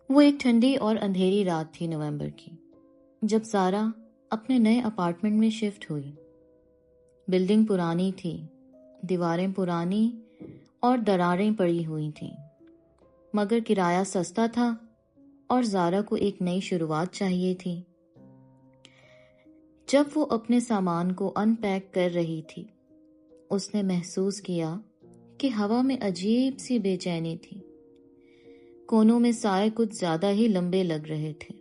وہ ایک ٹھنڈی اور اندھیری رات تھی نومبر کی، جب زارا اپنے نئے اپارٹمنٹ میں شفٹ ہوئی۔ بلڈنگ پرانی تھی، دیواریں پرانی اور دراریں پڑی ہوئی تھیں، مگر کرایہ سستا تھا اور زارا کو ایک نئی شروعات چاہیے تھی۔ جب وہ اپنے سامان کو ان پیک کر رہی تھی، اس نے محسوس کیا کہ ہوا میں عجیب سی بے چینی تھی۔ کونوں میں سائے کچھ زیادہ ہی لمبے لگ رہے تھے،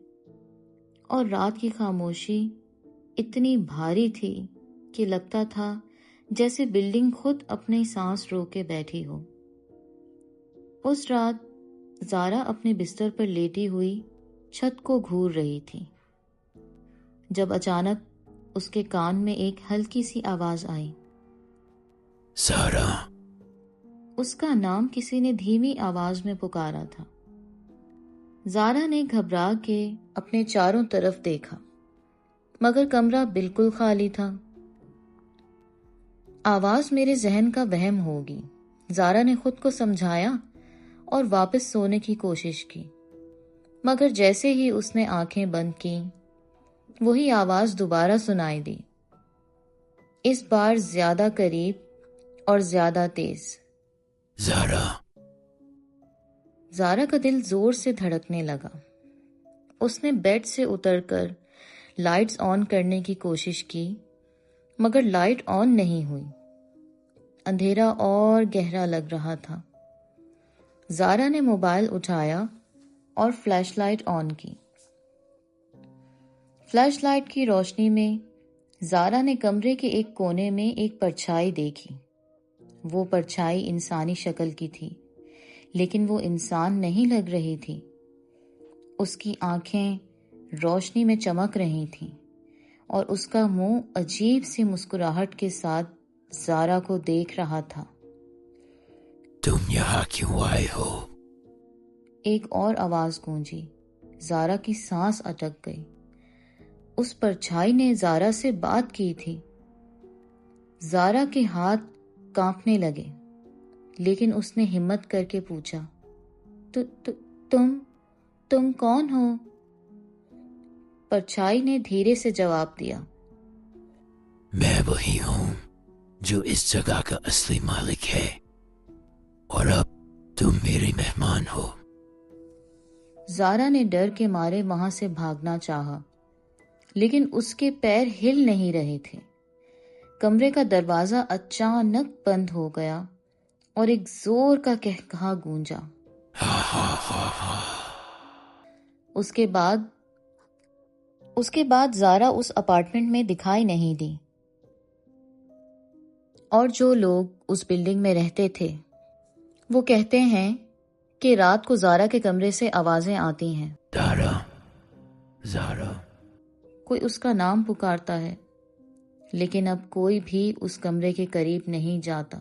اور رات کی خاموشی اتنی بھاری تھی کہ لگتا تھا جیسے بلڈنگ خود اپنی سانس روک کے بیٹھی ہو۔ اس رات زارا اپنے بستر پر لیٹی ہوئی چھت کو گھور رہی تھی، جب اچانک اس کے کان میں ایک ہلکی سی آواز آئی۔ زارا۔ اس کا نام کسی نے دھیمی آواز میں پکارا تھا۔ زارا نے گھبرا کے اپنے چاروں طرف دیکھا، مگر کمرہ بالکل خالی تھا۔ آواز میرے ذہن کا وہم ہوگی، زارا نے خود کو سمجھایا اور واپس سونے کی کوشش کی، مگر جیسے ہی اس نے آنکھیں بند کیں، وہی آواز دوبارہ سنائی دی، اس بار زیادہ قریب اور زیادہ تیز۔ زارا۔ زارا کا دل زور سے دھڑکنے لگا۔ اس نے بیڈ سے اتر کر لائٹس آن کرنے کی کوشش کی، مگر لائٹ آن نہیں ہوئی۔ اندھیرا اور گہرا لگ رہا تھا۔ زارا نے موبائل اٹھایا اور فلیش لائٹ آن کی۔ فلیش لائٹ کی روشنی میں زارا نے کمرے کے ایک کونے میں ایک پرچھائی دیکھی۔ وہ پرچھائی انسانی شکل کی تھی، لیکن وہ انسان نہیں لگ رہی تھی۔ اس کی آنکھیں روشنی میں چمک رہی تھیں، اور اس کا منہ عجیب سی مسکراہٹ کے ساتھ زارا کو دیکھ رہا تھا۔ تم یہاں کیوں آئے ہو؟ ایک اور آواز گونجی۔ زارا کی سانس اٹک گئی۔ اس پرچھائی نے زارا سے بات کی تھی۔ زارا کے ہاتھ کانپنے لگے، لیکن اس نے ہمت کر کے پوچھا، تم کون ہو؟ پرچھائی نے دھیرے سے جواب دیا، میں وہی ہوں جو اس جگہ کا اصلی مالک ہے، اور اب تم میرے مہمان ہو۔ زارا نے ڈر کے مارے وہاں سے بھاگنا چاہا، لیکن اس کے پیر ہل نہیں رہے تھے۔ کمرے کا دروازہ اچانک بند ہو گیا اور ایک زور کا قہقہا گونجا۔ اس کے بعد زارا اس اپارٹمنٹ میں دکھائی نہیں دی، اور جو لوگ اس بلڈنگ میں رہتے تھے وہ کہتے ہیں کہ رات کو زارا کے کمرے سے آوازیں آتی ہیں۔ زارا۔ کوئی اس کا نام پکارتا ہے، لیکن اب کوئی بھی اس کمرے کے قریب نہیں جاتا۔